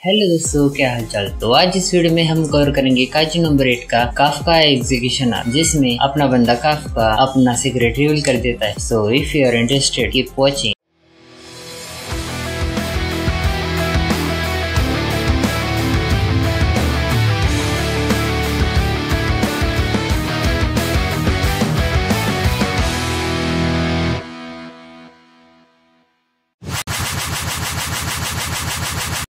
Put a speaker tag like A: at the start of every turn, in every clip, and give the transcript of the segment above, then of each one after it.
A: Hello दोस्तों, क्या हाल चाल। तो आज इस वीडियो में हम कवर करेंगे काइजू नंबर 8 का काफका एग्जीक्यूशन आर्क, जिसमें अपना बंदा काफका अपना सीक्रेट रिवील कर देता है। So if you are interested keep watching.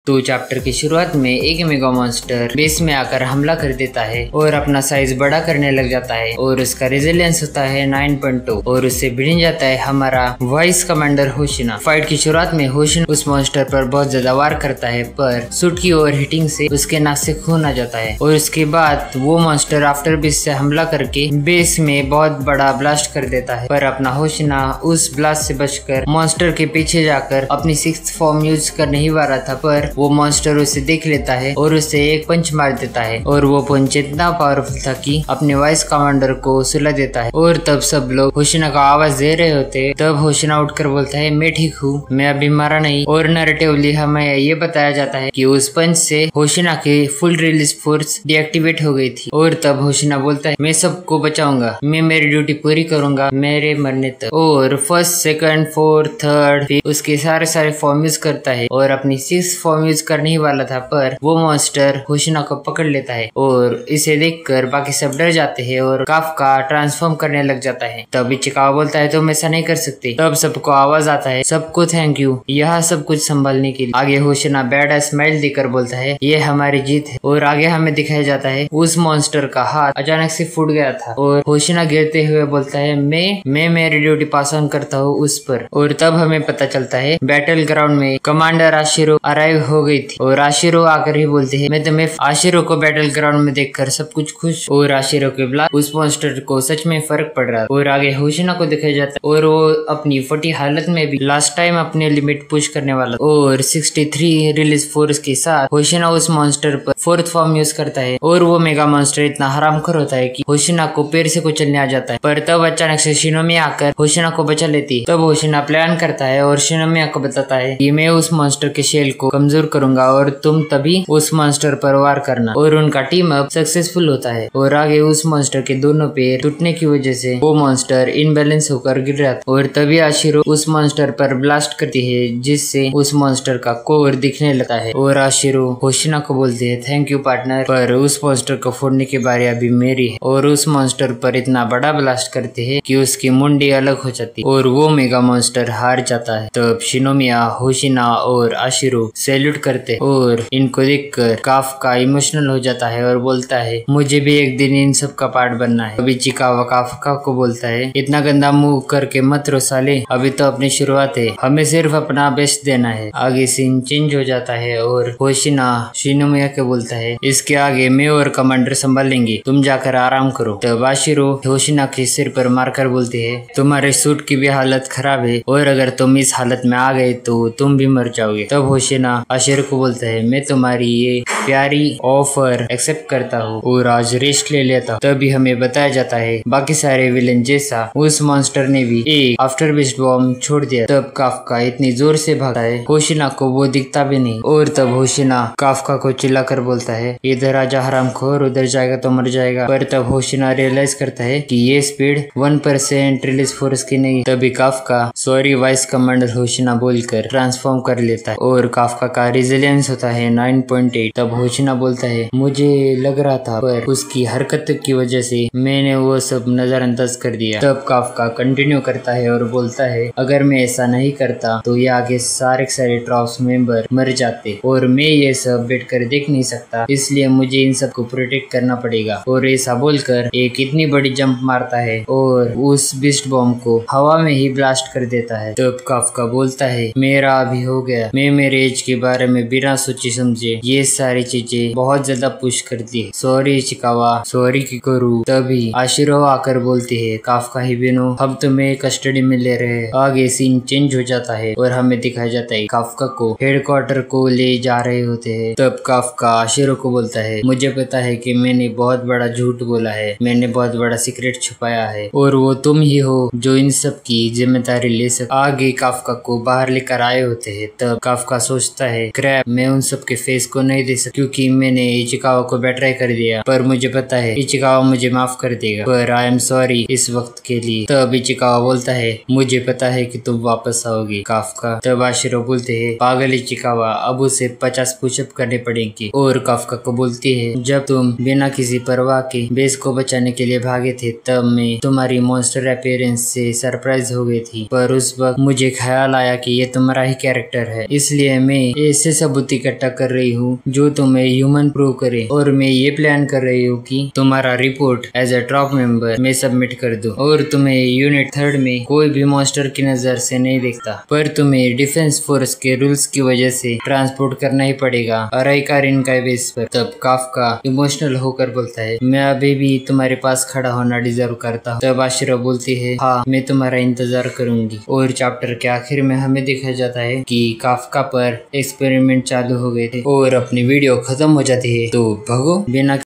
A: तो चैप्टर की शुरुआत में एक मेगा मॉन्स्टर बेस में आकर हमला कर देता है और अपना साइज बड़ा करने लग जाता है और उसका रेजिलियंस होता है 9.2 और उससे भिड़ जाता है हमारा वाइस कमांडर होशिना। फाइट की शुरुआत में होशिना उस मॉन्स्टर पर बहुत ज्यादा वार करता है, पर सूट की ओवर हीटिंग से उसके नाक से खून आ जाता है और उसके बाद वो मॉन्स्टर आफ्टर बेस से हमला करके बेस में बहुत बड़ा ब्लास्ट कर देता है। पर अपना होशिना उस ब्लास्ट से बचकर मॉन्स्टर के पीछे जाकर अपनी 6th फॉर्म यूज कर नहीं पा रहा था, पर वो मॉन्स्टर उसे देख लेता है और उसे एक पंच मार देता है और वो पंच इतना पावरफुल था कि अपने वाइस कमांडर को सुला देता है। और तब सब लोग होशिना का आवाज दे रहे होते। तब होशिना उठकर बोलता है, मैं ठीक हूँ, मैं अभी मारा नहीं। और नैरेटिवली हमें ये बताया जाता है कि उस पंच से होशिना की फुल रिलीज फोर्स डीएक्टिवेट हो गई थी। और तब होशिना बोलता है, मैं सबको बचाऊंगा, मैं मेरी ड्यूटी पूरी करूंगा मेरे मरने तक। और फर्स्ट, सेकंड, फोर्थ, थर्ड उसके सारे फॉर्म यूज करता है और अपनी 6th फॉर्म यूज करने ही वाला था, पर वो मॉन्स्टर होशिना को पकड़ लेता है और इसे देखकर बाकी सब डर जाते हैं और काफका ट्रांसफॉर्म करने लग जाता है। तब इचिकावा बोलता है, तुम ऐसा नहीं कर सकते। तब सबको आवाज आता है, सबको थैंक यू यह सब कुछ संभालने के लिए। आगे होशिना बैड स्माइल देकर बोलता है, ये हमारी जीत है। और आगे हमें दिखाया जाता है उस मॉन्स्टर का हाथ अचानक से फूट गया था और होशिना गिरते हुए बोलता है, मैं मेरी ड्यूटी पास ऑन करता हूँ उस पर। और तब हमें पता चलता है बैटल ग्राउंड में कमांडर आशिरो अराइव हो गई थी और आशिरो आकर ही बोलते हैं, मैं तुम्हें आशिरो को बैटल ग्राउंड में देखकर सब कुछ खुश। और आशिरो के ब्लास्ट उस मॉन्स्टर को सच में फर्क पड़ रहा है। और आगे होशिना को दिखाया जाता है और वो अपनी फटी हालत में भी लास्ट टाइम अपने लिमिट पुश करने वाला और 63 रिलीज फोर्स के साथ होशिना उस मॉन्स्टर पर 4th फॉर्म यूज करता है। और वो मेगा मॉन्स्टर इतना हरामखोर होता है कि होशिना को पैर से कुचलने आ जाता है। पर तब अचानक से शिनोमी आकर होशिना को बचा लेती है। तब होशिना प्लान करता है और शिनोमिया को बताता है कि मैं उस मॉन्स्टर के शेल को कमजोर करूंगा और तुम तभी उस मॉन्स्टर पर वार करना। और उनका टीम अप सक्सेसफुल होता है और आगे उस मॉन्स्टर के दोनों पैर टूटने की वजह से वो मॉन्स्टर इनबैलेंस होकर गिर रहा था। और तभी आशिरो उस मॉन्स्टर पर ब्लास्ट करती है जिससे उस मॉन्स्टर का कोर दिखने लगता है। और आशिरो होशिना को बोलते है, थैंक यू पार्टनर, पर उस मॉन्स्टर को फोड़ने की बारी अभी मेरी है। और उस मॉन्स्टर पर इतना बड़ा ब्लास्ट करते है कि उसकी मुंडी अलग हो जाती है और वो मेगा मॉन्स्टर हार जाता है। तब शिनोमिया, होशिना और आशिरो सैल्यूट करते और इनको देखकर काफका इमोशनल हो जाता है और बोलता है, मुझे भी एक दिन इन सब का पार्ट बनना है। अभी इचिकावा काफका को बोलता है, इतना गंदा मुंह करके मत रो साले, अभी तो अपनी शुरुआत है, हमें सिर्फ अपना बेस्ट देना है। आगे सीन चेंज हो जाता है और होशिना शिनोमिया के बोलता है, इसके आगे मैं और कमांडर संभाल लेंगे, तुम जाकर आराम करो। तब आशिरो होशिना के सिर पर मारकर बोलते है, तुम्हारे सूट की भी हालत खराब है और अगर तुम इस हालत में आ गए तो तुम भी मर जाओगे। तब होशिना आशिरो को बोलता है, मैं तुम्हारी ये प्यारी ऑफर एक्सेप्ट करता हूँ और आज रेस्ट ले लेता हूँ। तभी हमें बताया जाता है बाकी सारे विलेन जैसा उस मॉन्स्टर ने भी एक आफ्टर बेस्ट बॉम्ब छोड़ दिया। तब काफका इतनी जोर से भागता है होशिना को वो दिखता भी नहीं। और तब होशिना काफका को चिल्लाकर बोलता है, इधर आजा हरामखोर, उधर जाएगा तो मर जाएगा। पर तब होशिना रियलाइज करता है कि ये स्पीड 1% रिलीज फोर्स की नहीं। तभी काफका सॉरी वाइस कमांडर होशिना बोलकर ट्रांसफॉर्म कर लेता है और काफका का रेजिलियंस होता है 9.8। तब होशिना बोलता है, मुझे लग रहा था पर उसकी हरकत की वजह से मैंने वो सब नजरअंदाज कर दिया। तब काफका कंटिन्यू करता है और बोलता है, अगर मैं ऐसा नहीं करता तो ये आगे सारे ट्राउस मेंबर मर जाते और मैं ये सब बैठ कर देख नहीं सकता, इसलिए मुझे इन सब को प्रोटेक्ट करना पड़ेगा। और ऐसा बोलकर एक इतनी बड़ी जंप मारता है और उस बिस्ट बॉम्ब को हवा में ही ब्लास्ट कर देता है। तब काफका बोलता है, मेरा अभी हो गया, मैं मेरे एज के बारे में बिना सोचे समझे ये सारी चीजें बहुत ज्यादा पुश करती है, सॉरी इचिकावा, सॉरी की करूँ। तभी आशिरो आकर बोलती है, काफका ही बिनो, हम तुम्हें कस्टडी में ले रहे हैं। आगे सीन चेंज हो जाता है और हमें दिखाया जाता है काफका को हेडक्वार्टर को ले जा रहे होते हैं। तब काफका आशिरो को बोलता है, मुझे पता है कि मैंने बहुत बड़ा झूठ बोला है, मैंने बहुत बड़ा सीक्रेट छुपाया है और वो तुम ही हो जो इन सब की जिम्मेदारी ले सकते। आगे काफका को बाहर लेकर आए होते हैं। तब काफका सोचता है है, क्रैब मैं उन सब के फेस को नहीं दे सकता क्योंकि मैंने इचिकावा को बेट्रे कर दिया, पर मुझे पता है इचिकावा मुझे माफ कर देगा, पर आई एम सॉरी इस वक्त के लिए। तब इचिकावा बोलता है मुझे पता है कि तुम वापस आओगे काफ्का। तब आशिरो बोलते हैं पागल इचिकावा, अब उसे 50 पुशअप करने पड़ेंगे। और काफ्का को बोलती है जब तुम बिना किसी परवाह के बेस को बचाने के लिए भागे थे तब मैं तुम्हारी मॉन्स्टर अपीयरेंस से सरप्राइज हो गई थी, पर उस वक्त मुझे ख्याल आया कि ये तुम्हारा ही कैरेक्टर है, इसलिए मैं ऐसे सबूत इकट्ठा कर रही हूँ जो तुम्हें ह्यूमन प्रूव करे। और मैं ये प्लान कर रही हूँ कि तुम्हारा report as a top member मैं सबमिट कर दूं और तुम्हें यूनिट 3 में कोई भी मॉन्स्टर की नजर से नहीं देखता, पर तुम्हें डिफेंस फोर्स के रूल्स की वजह से ट्रांसपोर्ट करना ही पड़ेगा अराइकारिन का बेस पर। तब काफ्का इमोशनल होकर बोलता है मैं अभी भी तुम्हारे पास खड़ा होना डिजर्व करता हूँ। तब आशिरा बोलती है हाँ मैं तुम्हारा इंतजार करूंगी। और चैप्टर के आखिर में हमें दिखाया जाता है कि काफ्का पर एक्सपेरिमेंट चालू हो गए थे और अपनी वीडियो खत्म हो जाती है। तो भगो बिना